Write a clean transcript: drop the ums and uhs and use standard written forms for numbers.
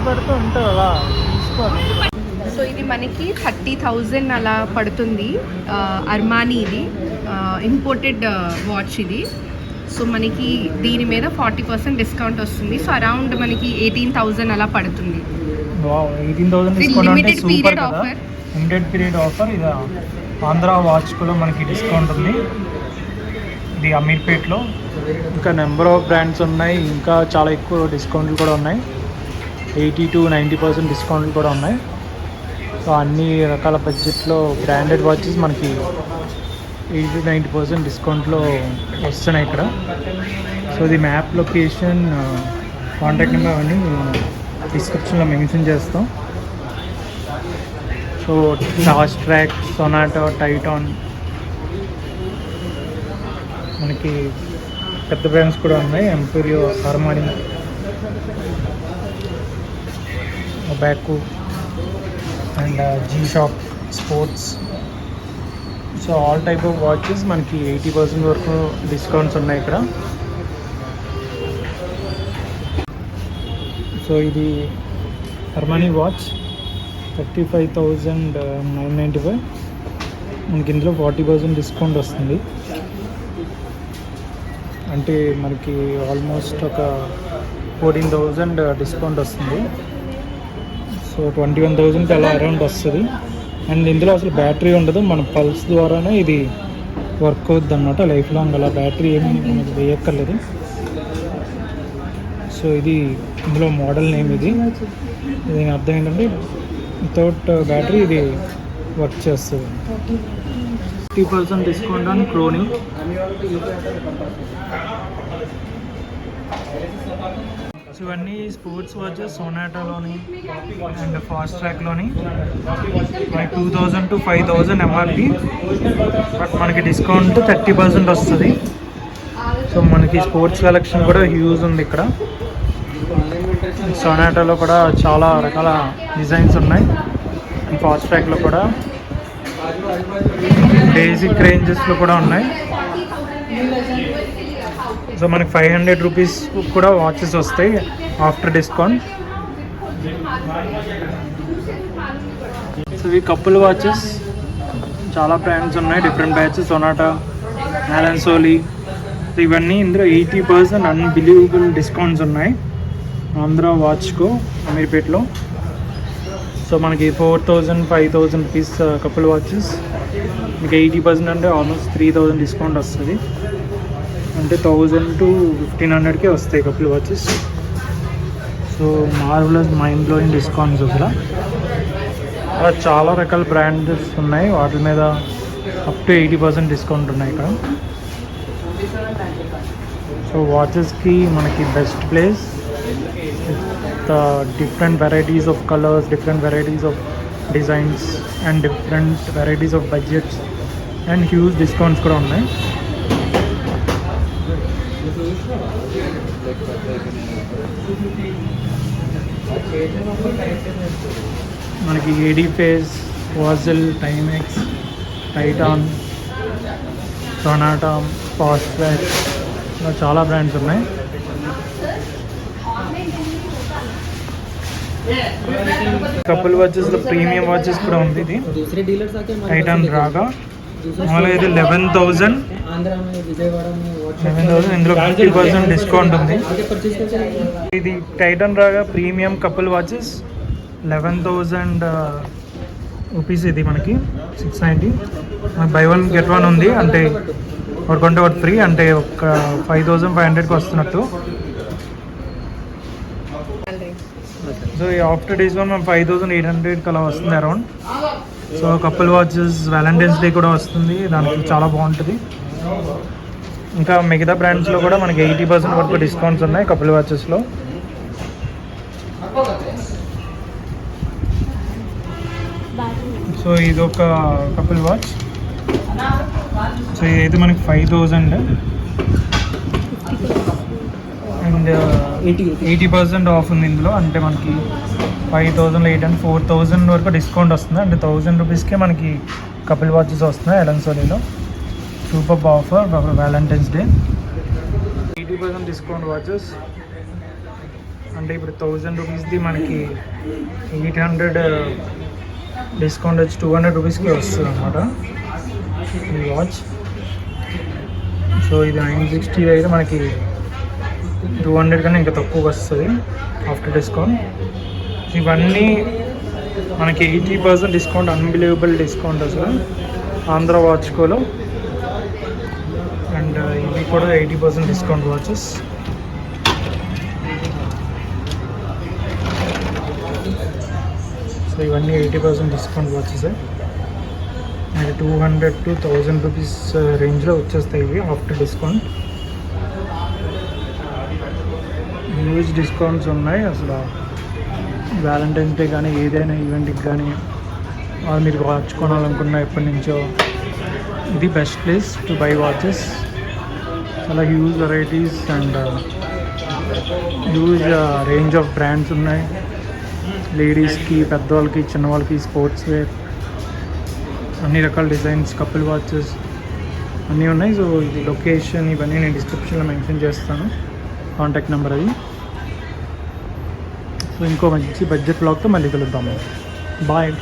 పెడుతూ ఉంటావు కదా తీసుకోవాలి. సో ఇది మనకి 30,000 అలా పడుతుంది. అర్మానీ ఇది ఇంపోర్టెడ్ వాచ్ ఇది. సో మనకి దీని మీద 40% డిస్కౌంట్ వస్తుంది. సో అరౌండ్ మనకి 18,000 అలా పడుతుంది. 18,000 డిస్కౌంట్ అంటే సూపర్ కదా. Limited period offer. ఇది ఆంధ్ర వాచ్ కూడా మనకి డిస్కౌంట్ ఉంది. ఇది అమీర్పేట్లో. ఇంకా నెంబర్ ఆఫ్ బ్రాండ్స్ ఉన్నాయి. ఇంకా చాలా ఎక్కువ డిస్కౌంట్లు కూడా ఉన్నాయి. 80 to 90% డిస్కౌంట్లు కూడా ఉన్నాయి. సో అన్ని రకాల బడ్జెట్లో బ్రాండెడ్ వాచెస్ మనకి 80 to 90% డిస్కౌంట్లో వస్తున్నాయి ఇక్కడ. సో ఇది మ్యాప్ లొకేషన్, కాంటాక్ట్ నెంబర్ అవన్నీ డిస్క్రిప్షన్లో మెన్షన్ చేస్తాం. So Fastrack, Sonata, Titan, మనకి పెద్ద బ్రాండ్స్ కూడా ఉన్నాయి. ఎంపీరియో, అర్మానీ, బ్యాకు and G shock sports. So all type of watches మనకి 80% వరకు డిస్కౌంట్స్ ఉన్నాయి ఇక్కడ. సో ఇది అర్మానీ వాచ్ 35,995. మనకి ఇందులో 40% డిస్కౌంట్ వస్తుంది. అంటే మనకి ఆల్మోస్ట్ ఒక 14,000 డిస్కౌంట్ వస్తుంది. సో 21,000కి అలా అరౌండ్ వస్తుంది. అండ్ ఇందులో అసలు బ్యాటరీ ఉండదు, మన పల్స్ ద్వారానే ఇది వర్క్ అవుద్ది అన్నమాట. లైఫ్ లాంగ్ అలా బ్యాటరీ ఏమి మనకి వేయక్కర్లేదు. సో ఇది ఇందులో మోడల్ నేమ్. ఇది దీని అర్థం ఏంటంటే వితౌట్ బ్యాటరీ ఇది వర్క్ చేస్తుంది. 50% డిస్కౌంట్ ఆన్ క్రోనీ. సో ఇవన్నీ స్పోర్ట్స్ వాచెస్ సోనాటాలోని అండ్ ఫాస్ట్ ట్రాక్లోని మనకి 2,000 to 5,000 ఎంఆర్పి. బట్ మనకి డిస్కౌంట్ 30% వస్తుంది. సో మనకి స్పోర్ట్స్ కలెక్షన్ కూడా హ్యూజ్ ఉంది ఇక్కడ. సోనాటాలో కూడా చాలా రకాల డిజైన్స్ ఉన్నాయి. ఫాస్ట్ ట్రాక్లో కూడా బేసిక్ రేంజెస్లో కూడా ఉన్నాయి. సో మనకి 500 రూపీస్ కూడా వాచెస్ వస్తాయి ఆఫ్టర్ డిస్కౌంట్. సో ఇవి కపుల్ వాచెస్ చాలా బ్రాండ్స్ ఉన్నాయి, different batches. Sonata, Allen Solly. So ఇవన్నీ ఇందులో 80% అన్బిలీవబుల్ డిస్కౌంట్స్ ఉన్నాయి ఆంధ్ర వాచ్కు అమీర్పేట్లో. సో మనకి 4,000, 5,000 రూపీస్ కపుల్ వాచెస్ మీకు 80% అంటే ఆల్మోస్ట్ 3,000 డిస్కౌంట్ వస్తుంది. అంటే 1,000 to 1,500కే వస్తాయి couple watches. So marvellous, mind blowing discounts అసలు. అలా చాలా రకాల బ్రాండ్స్ ఉన్నాయి, వాటి మీద అప్ టు 80% డిస్కౌంట్ ఉన్నాయి ఇక్కడ. సో వాచెస్కి మనకి best place. Different varieties of colours, different varieties of designs and different varieties of budgets and huge discounts కూడా ఉన్నాయి. మనకి ఏడీ ఫేస్, వాజల్, Timex, Titan, Sonata, Fastrack, ఇలా చాలా బ్రాండ్స్ ఉన్నాయి. కపుల్ వాచెస్లో ప్రీమియం వాచెస్ కూడా ఉంది. ఇది టైటాన్ రాగా. మామూలుగా ఇది 11,000. ఇందులో 50% డిస్కౌంట్ ఉంది. ఇది టైటాన్ రాగా ప్రీమియం కపుల్ వాచెస్ 11,000 రూపీస్. ఇది మనకి 690. మనకి buy one get one ఉంది, అంటే ఒకటి కొంటే ఒకటి ఫ్రీ, అంటే ఒక 5,500కి వస్తున్నట్టు. సో ఈ ఆఫ్టర్ డిస్కౌంట్ మనం 5,800కి అలా వస్తుంది around. So couple watches Valentine's day కూడా వస్తుంది, దానికి చాలా బాగుంటుంది. ఇంకా మిగతా బ్రాండ్స్లో కూడా మనకి 80% వరకు డిస్కౌంట్స్ ఉన్నాయి కపుల్ వాచెస్లో. సో ఇది ఒక కపుల్ వాచ్. సో ఇదైతే మనకి 5,000 అండ్ 80% ఆఫ్ ఉంది ఇందులో. అంటే మనకి 5,800, 4,000 వరకు డిస్కౌంట్ వస్తుంది. అంటే 1,000 రూపీస్కే మనకి కపుల్ వాచెస్ వస్తున్నాయి అలన్ సోలీలో. Super offer for valentine's day. 80% discount watches అంటే ఇప్పుడు 1000 రూపీస్ది మనకి 800 డిస్కౌంట్ వచ్చి 200 రూపీస్కి వస్తుంది అనమాట ఈ వాచ్. సో ఇది 960 అయితే మనకి 200 కన్నా ఇంకా తక్కువ వస్తుంది ఆఫ్టర్ డిస్కౌంట్. ఇవన్నీ మనకి 80% డిస్కౌంట్, అన్బిలీవబుల్ డిస్కౌంట్ అసలు ఆంధ్ర వాచ్కోలో. అండ్ ఇవి కూడా 80% డిస్కౌంట్ వాచెస్. సో ఇవన్నీ 80% discount watches. And 200 to 1000 rupees రేంజ్లో వచ్చేస్తాయి ఇవి ఆఫ్టర్ డిస్కౌంట్. హ్యూజ్ డిస్కౌంట్స్ ఉన్నాయి అసలు. వ్యాలంటైన్స్ డే కానీ ఏదైనా ఈవెంట్కి కానీ మీరు వాచ్ కొనాలనుకున్న ఎప్పటి నుంచో ఇది best place to buy watches. చాలా huge varieties and huge range of brands ఉన్నాయి. లేడీస్కి, పెద్దవాళ్ళకి, చిన్నవాళ్ళకి, స్పోర్ట్స్ వేర్, అన్ని రకాల డిజైన్స్, కపుల్ వాచెస్ అన్నీ ఉన్నాయి. సో ఇది లొకేషన్ ఇవన్నీ నేను డిస్క్రిప్షన్లో మెన్షన్ చేస్తాను, కాంటాక్ట్ నెంబర్ అది. సో ఇంకో మంచి బడ్జెట్ బ్లాగ్తో మళ్ళీ కలుద్దాము. బాయ్.